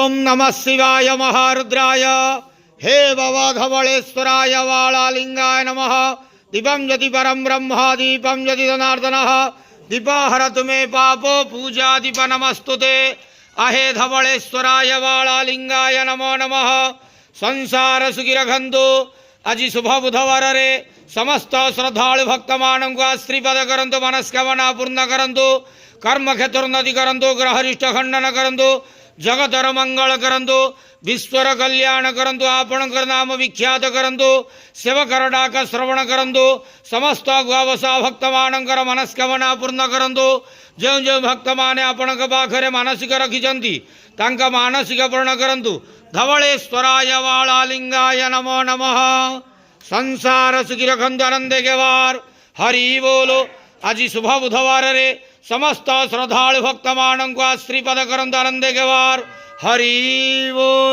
ओम नमः शिवाय महारुद्राय हे भवधवलेश्वराय वालालिंगाय नमः। दीपं यदि परम ब्रह्म दीपं यदि जनार्दनः दीपाहरतु मे पापो पूजा दीप नमस्तुते। अहे धवलेश्वराय वालालिंगाय नमो नमः। संसार सुखिरखंतु आज शुभ बुधवार रे समस्त श्रद्धालु भक्त मानक श्रीपद करंतु मनस्कामना पूर्ण करंतु कर्म क्षेत्रोन्नति करंतु ग्रहरिष्ट खंडन करंतु जगतर मंगल करंतु विश्वर कल्याण करंतु आपणकर नाम विख्यात करंतु सेवकर डाक श्रवण करंतु समस्त गवसा भक्त मानकर मनस्कामना पूर्ण करंतु। जो जो भक्त माने आपणक पाखरे मानसिक रखिछंती तांका मानसिक पूर्ण करंतु। धवलेश्वराय वालालिंगाय नमो नमः। संसार सुखी रखंतु आनंदे के वार हरि बोलो। आज शुभ बुधवार रे समस्त श्रद्धालु भक्त मानक श्रीपद करंतु आनंदे के वार हरि बोल।